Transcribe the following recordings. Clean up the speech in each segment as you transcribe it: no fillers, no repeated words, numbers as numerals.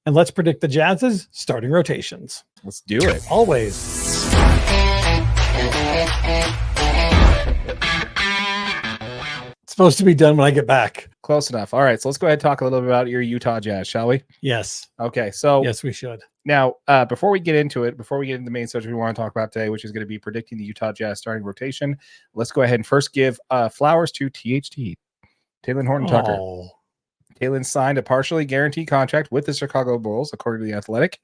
and let's predict the Jazz's starting rotations. Let's do it. Always. It's supposed to be done when I get back. Close enough. All right, so let's go ahead and talk a little bit about your Utah Jazz, shall we? Yes. Okay, so yes, we should. Now, before we get into it, before we get into the main subject we want to talk about today, which is going to be predicting the Utah Jazz starting rotation, let's go ahead and first give flowers to THT, Talen Horton-Tucker. Talen signed a partially guaranteed contract with the Chicago Bulls, according to The Athletic.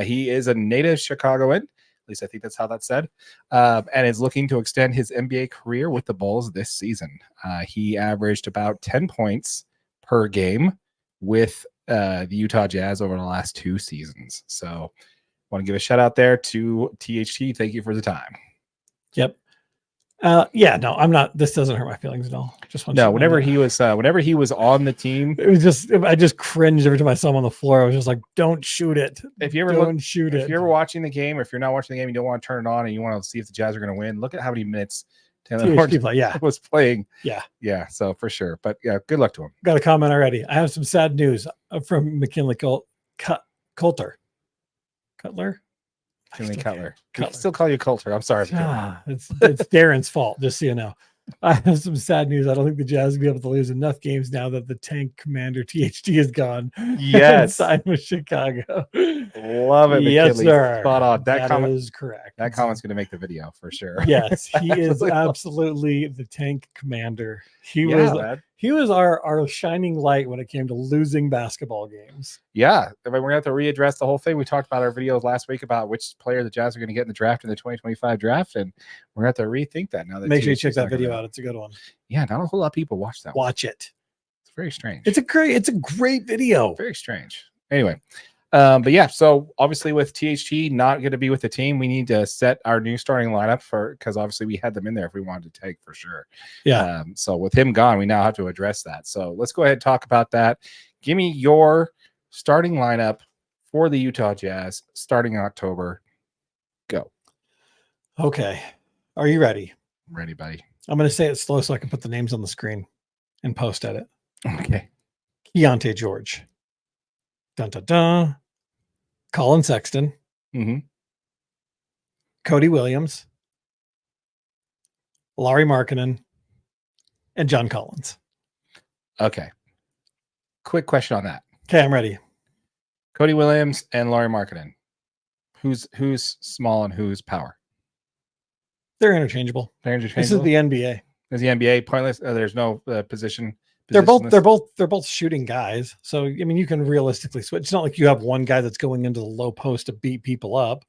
He is a native Chicagoan. At least I think that's how that's said, and is looking to extend his NBA career with the Bulls this season. He averaged about 10 points per game with the Utah Jazz over the last 2 seasons. So I want to give a shout out there to THT. Thank you for the time. Yep. Yeah, no, I'm not. This doesn't hurt my feelings at all. Just want whenever he was on the team, it was just I just cringed every time I saw him on the floor. I was just like, "Don't shoot it." If you ever if you're ever watching the game, or if you're not watching the game, you don't want to turn it on and you want to see if the Jazz are going to win. Look at how many minutes Talen Horton was playing. Yeah. So for sure, but yeah, good luck to him. Got a comment already. I have some sad news from McKinley Coulter. Cutler. We still call you Coulter. I'm sorry. It's Darren's fault, just so you know. I have some sad news. I don't think the Jazz will be able to lose enough games now that the tank commander THT is gone. Yes. Signed with Chicago. Love it, Yes, McKinley. sir. Spot on. That comment is correct. That comment's going to make the video for sure. Yes, he is absolutely the tank commander. He was our shining light when it came to losing basketball games. Yeah, we're going to have to readdress the whole thing. We talked about our videos last week about which player the Jazz are going to get in the draft in the 2025 draft, and we're going to have to rethink that now. That make sure you check that video out. It's a good one. Yeah, not a whole lot of people watch that. Watch it. It's very strange. It's a great video. Very strange. Anyway. But yeah, so obviously with THT not going to be with the team, we need to set our new starting lineup because obviously we had them in there if we wanted to take for sure. Yeah. So with him gone, we now have to address that. So let's go ahead and talk about that. Give me your starting lineup for the Utah Jazz starting in October. Go. Okay. Are you ready? I'm ready, buddy. I'm going to say it slow so I can put the names on the screen and post edit. Okay. Keontae George. Dun, dun, dun. Colin Sexton, Cody Williams, Lauri Markkanen, and John Collins. Okay. Quick question on that. Okay, I'm ready. Cody Williams and Lauri Markkanen. Who's small and who's power? They're interchangeable. This is the NBA. Is the NBA pointless? There's no position. They're both shooting guys. So, I mean, you can realistically switch. It's not like you have one guy that's going into the low post to beat people up.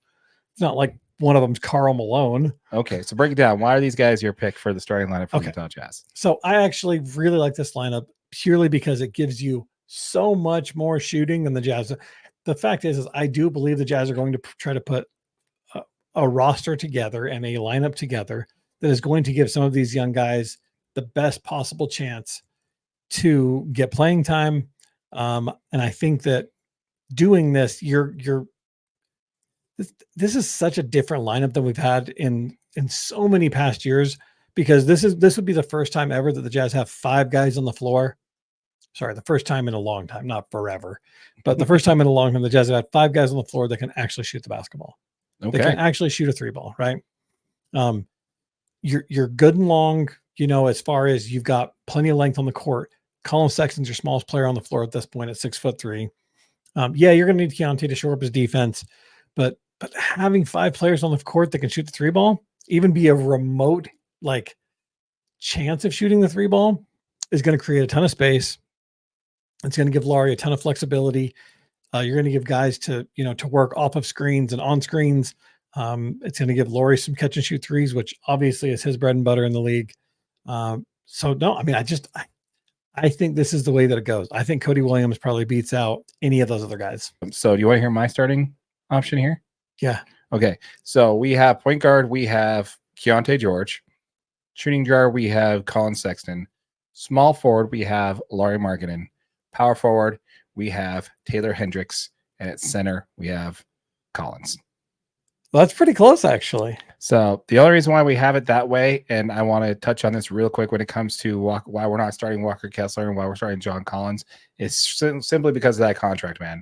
It's not like one of them's Karl Malone. Okay, so break it down. Why are these guys your pick for the starting lineup for the Utah Jazz? So I actually really like this lineup purely because it gives you so much more shooting than the Jazz. The fact is I do believe the Jazz are going to try to put a roster together and a lineup together that is going to give some of these young guys the best possible chance to get playing time. And I think that doing this, this is such a different lineup than we've had in so many past years, because this would be the first time ever that the Jazz have 5 guys on the floor. Sorry, the first time in a long time, not forever, but the first time in a long time, the Jazz have had 5 guys on the floor that can actually shoot the basketball. Okay. They can actually shoot a 3-ball, right? You're good and long, as far as you've got plenty of length on the court. Colin Sexton's your smallest player on the floor at this point at 6'3". You're going to need Keontae to shore up his defense, but having 5 players on the court that can shoot the 3-ball, even be a remote chance of shooting the 3-ball, is going to create a ton of space. It's going to give Lauri a ton of flexibility. You're going to give guys to work off of screens and on screens. It's going to give Lauri some catch and shoot threes, which obviously is his bread and butter in the league. I think this is the way that it goes. I think Cody Williams probably beats out any of those other guys. So do you want to hear my starting option here? Yeah. Okay. So we have point guard. We have Keontae George. Shooting guard, we have Colin Sexton. Small forward, we have Lauri Markkanen. Power forward, we have Taylor Hendricks. And at center, we have Collins. Well, that's pretty close, actually. So the only reason why we have it that way, and I want to touch on this real quick when it comes to why we're not starting Walker Kessler and why we're starting John Collins, is simply because of that contract, man.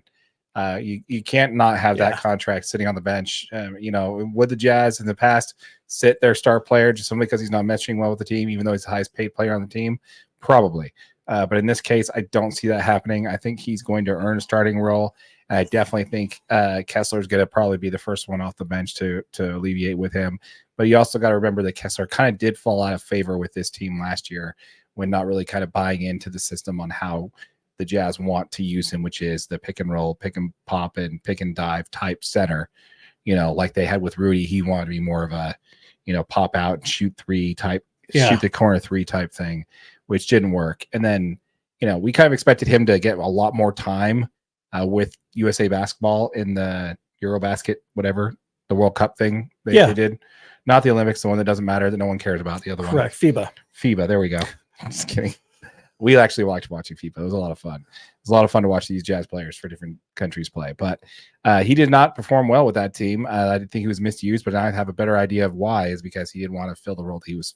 You can't not have that contract sitting on the bench. Would the Jazz in the past sit their star player just simply because he's not meshing well with the team, even though he's the highest paid player on the team? Probably. But in this case, I don't see that happening. I think he's going to earn a starting role. And I definitely think Kessler's going to probably be the first one off the bench to alleviate with him. But you also got to remember that Kessler kind of did fall out of favor with this team last year when not really kind of buying into the system on how the Jazz want to use him, which is the pick and roll, pick and pop, and pick and dive type center. Like they had with Rudy, he wanted to be more of a, pop out and shoot three type, shoot the corner three type thing, which didn't work. And then, we kind of expected him to get a lot more time with USA basketball in the Eurobasket, whatever, the World Cup thing they did. Not the Olympics, the one that doesn't matter, that no one cares about. The other one. Correct. FIBA. There we go. I'm just kidding. We actually liked watching FIBA. It was a lot of fun. It was a lot of fun to watch these Jazz players for different countries play. But he did not perform well with that team. I didn't think he was misused, but I have a better idea of why is because he didn't want to fill the role that he was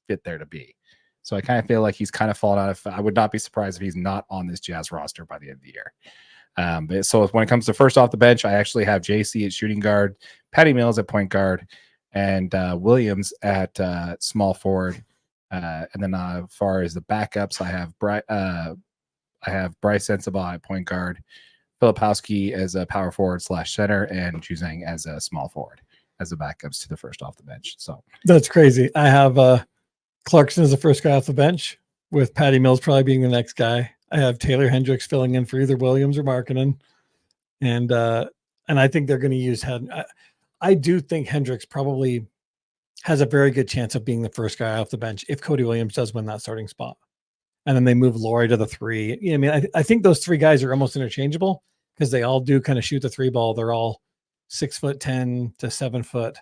fit there to be. So I kind of feel like he's kind of fallen out of. I would not be surprised if he's not on this Jazz roster by the end of the year. So when it comes to first off the bench, I actually have JC at shooting guard, Patty Mills at point guard, and Williams at small forward. And then as far as the backups, I have Bryce Sensabaugh at point guard, Filipowski as a power forward / center, and Juzang as a small forward as the backups to the first off the bench. So that's crazy. I have Clarkson as the first guy off the bench, with Patty Mills probably being the next guy. I have Taylor Hendricks filling in for either Williams or Markkanen, and I think they're going to use I do think Hendricks probably has a very good chance of being the first guy off the bench if Cody Williams does win that starting spot. And then they move Lauri to the 3. I think those 3 guys are almost interchangeable because they all do kind of shoot the 3 ball. They're all 6'10" to 7 foot.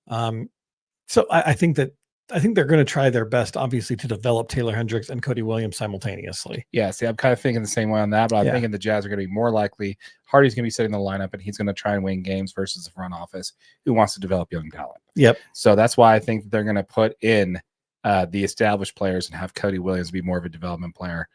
So I think they're going to try their best, obviously, to develop Taylor Hendricks and Cody Williams simultaneously. Yeah, see, I'm kind of thinking the same way on that, but I'm thinking the Jazz are going to be more likely. Hardy's going to be sitting in the lineup, and he's going to try and win games versus the front office who wants to develop young talent. Yep. So that's why I think they're going to put in the established players and have Cody Williams be more of a development player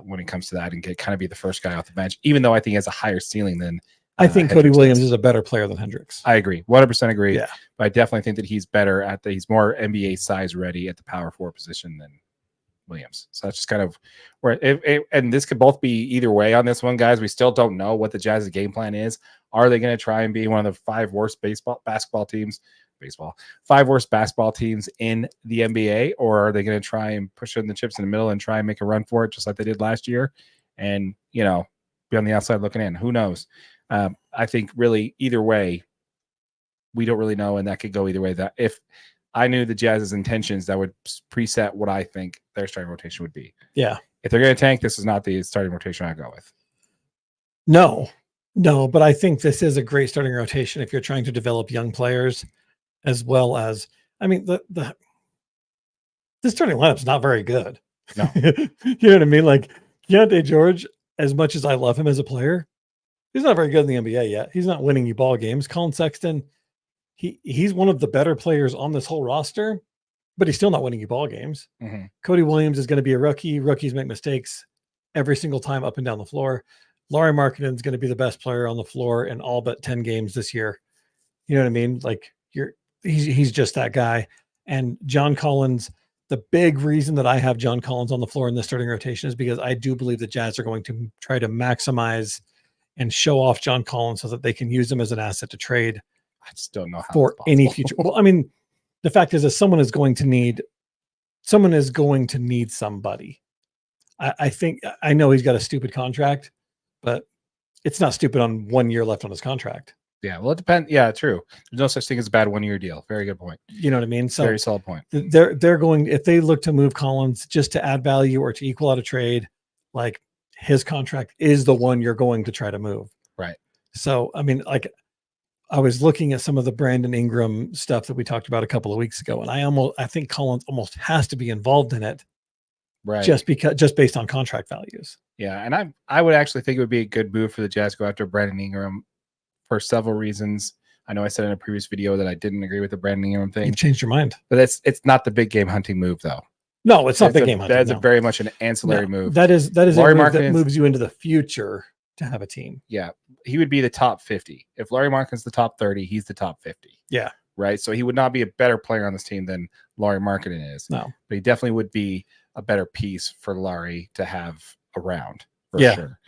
when it comes to that and kind of be the first guy off the bench, even though I think he has a higher ceiling than I think Cody Williams is a better player than Hendricks. I agree. 100% agree. Yeah. But I definitely think that he's better he's more NBA size ready at the power forward position than Williams. So that's just kind of where and this could both be either way on this one, guys. We still don't know what the Jazz's game plan is. Are they going to try and be one of the 5 worst basketball teams in the NBA, or are they going to try and push in the chips in the middle and try and make a run for it just like they did last year and, be on the outside looking in? Who knows? I think really either way, we don't really know, and that could go either way. That if I knew the Jazz's intentions, that would preset what I think their starting rotation would be. Yeah. If they're going to tank, this is not the starting rotation I go with. No, but I think this is a great starting rotation if you're trying to develop young players, as well as, the starting lineup's not very good. No. You know what I mean? Like Keontae George, as much as I love him as a player, he's not very good in the NBA yet. He's not winning you ball games. Colin Sexton, he's one of the better players on this whole roster, but he's still not winning you ball games. Mm-hmm. Cody Williams is going to be a rookie. Rookies make mistakes every single time up and down the floor. Lauri Markkanen is going to be the best player on the floor in all but 10 games this year. You know what I mean? Like he's just that guy. And John Collins, the big reason that I have John Collins on the floor in this starting rotation is because I do believe the Jazz are going to try to maximize and show off John Collins so that they can use him as an asset to trade. I just don't know how for any future. Well, the fact is that someone is going to need somebody. I know he's got a stupid contract, but it's not stupid on 1 year left on his contract. Yeah, well, it depends. Yeah, true. There's no such thing as a bad 1 year deal. Very good point. You know what I mean? So very solid point. They're going, if they look to move Collins just to add value or to equal out a trade, like his contract is the one you're going to try to move. Right. So, I was looking at some of the Brandon Ingram stuff that we talked about a couple of weeks ago, and I think Collins almost has to be involved in it. Right. Just based on contract values. Yeah. And I would actually think it would be a good move for the Jazz to go after Brandon Ingram for several reasons. I know I said in a previous video that I didn't agree with the Brandon Ingram thing. You've changed your mind. But it's not the big game hunting move though. No, it's not big game hunting. That's a very much an ancillary move. That is Lauri a move Markkanen that moves you into the future. to have a team. Yeah, he would be the top 50. If Lauri Markkanen's the top 30, he's the top 50. Yeah. Right. So he would not be a better player on this team than Lauri Markkanen is. No. But he definitely would be a better piece for Lauri to have around for sure.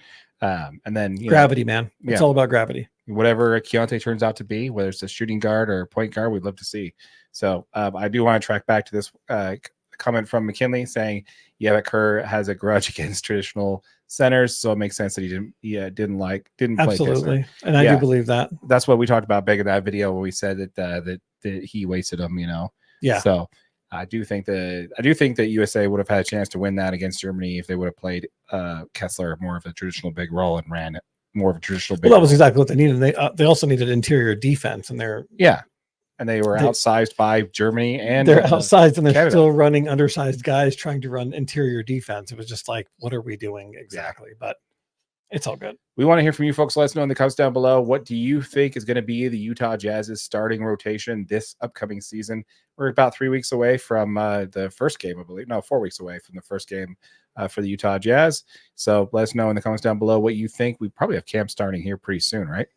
And then gravity, man. It's all about gravity. Whatever Keontae turns out to be, whether it's a shooting guard or point guard, we'd love to see. So I do want to track back to this comment from McKinley saying, yeah, that Kerr has a grudge against traditional centers, so it makes sense that he didn't play. Absolutely, and I do believe that. That's what we talked about big in that video where we said that he wasted him. Yeah. So I do think that USA would have had a chance to win that against Germany if they would have played Kessler more of a traditional big role and ran more of a traditional big. Well, that was exactly what they needed. They also needed interior defense, and they were outsized by Germany, and they're outsized, and they're Canada. still running undersized guys trying to run interior defense. It was just like, what are we doing exactly? But it's all good. We want to hear from you folks. Let us know in the comments down below. What do you think is going to be the Utah Jazz's starting rotation this upcoming season? We're about 3 weeks away from the first game, I believe. No, 4 weeks away from the first game for the Utah Jazz. So let us know in the comments down below what you think. We probably have camp starting here pretty soon, right?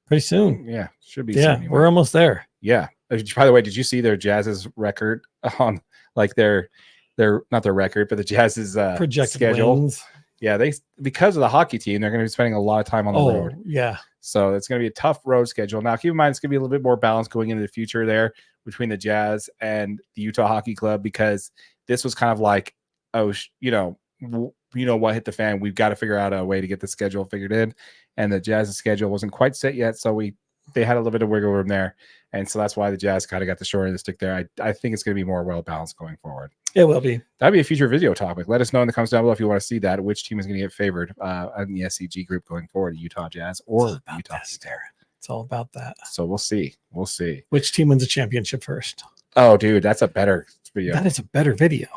Pretty soon. Yeah, should be. Yeah, soon, we're almost there. Yeah. By the way, did you see their Jazz's record on like their not their record, but the Jazz's projected schedule? Wins. Yeah, because of the hockey team, they're going to be spending a lot of time on the road. Yeah. So it's going to be a tough road schedule. Now, keep in mind, it's going to be a little bit more balanced going into the future there between the Jazz and the Utah Hockey Club, because this was kind of like, what hit the fan. We've got to figure out a way to get the schedule figured in. And the Jazz's schedule wasn't quite set yet. So they had a little bit of wiggle room there. And so that's why the Jazz kind of got the short end of the stick there. I think it's going to be more well-balanced going forward. It will be. That'd be a future video topic. Let us know in the comments down below if you want to see that. Which team is going to get favored in the SCG group going forward, the Utah Jazz or Utah State. It's all about that. So we'll see. Which team wins a championship first? Oh, dude, that's a better video. That is a better video.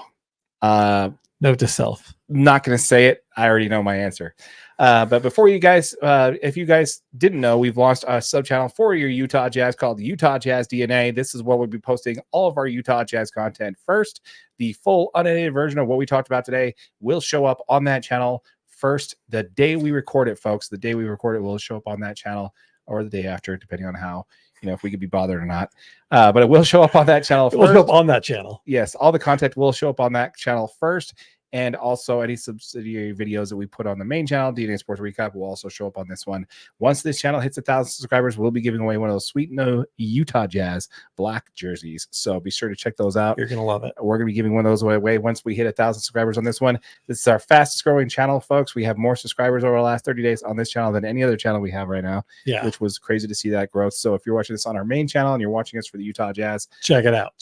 Note to self. Not going to say it. I already know my answer. But before you guys, if you guys didn't know, we've launched a sub-channel for your Utah Jazz called the Utah Jazz DNA. This is where we'll be posting all of our Utah Jazz content first. The full unedited version of what we talked about today will show up on that channel first the day we record it, folks. The day we record it will show up on that channel, or the day after, depending on how, if we could be bothered or not. But it will show up on that channel first. It will show up on that channel. Yes, all the content will show up on that channel first. And also any subsidiary videos that we put on the main channel, DNA Sports Recap, will also show up on this one. Once this channel hits 1,000 subscribers, we'll be giving away one of those sweet no Utah Jazz black jerseys. So be sure to check those out. You're going to love it. We're going to be giving one of those away once we hit 1,000 subscribers on this one. This is our fastest growing channel, folks. We have more subscribers over the last 30 days on this channel than any other channel we have right now, which was crazy to see that growth. So if you're watching this on our main channel and you're watching us for the Utah Jazz, check it out.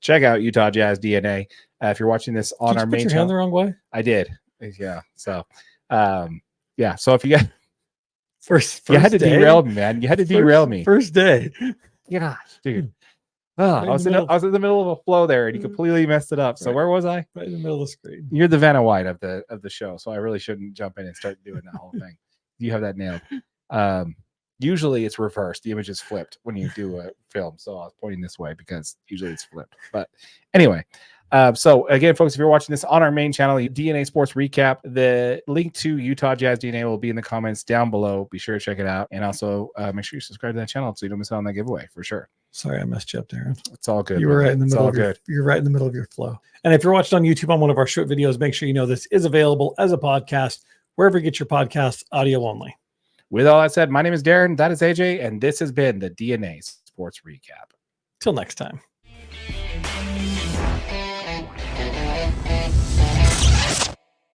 Check out Utah Jazz DNA. If you're watching this on our main channel. Did you put your hand the wrong way? I did. Yeah. So, So if you got first you had to derail me, man. You had to derail me. First day. Gosh, dude. I was in the middle of a flow there, and you completely messed it up. So where was I? Right in the middle of the screen. You're the Vanna White of the show, so I really shouldn't jump in and start doing that whole thing. You have that nailed. Usually it's reversed. The image is flipped when you do a film. So I was pointing this way because usually it's flipped. But anyway, so again, folks, if you're watching this on our main channel, DNA Sports Recap, the link to Utah Jazz DNA will be in the comments down below. Be sure to check it out. And also make sure you subscribe to that channel so you don't miss out on that giveaway for sure. Sorry, I messed you up, Darren. It's all good. You were right in the middle you're right in the middle of your flow. And if you're watching on YouTube on one of our short videos, make sure you know this is available as a podcast, wherever you get your podcasts, audio only. With all that said, my name is Darren, that is AJ, and this has been the DNA Sports Recap. Till next time.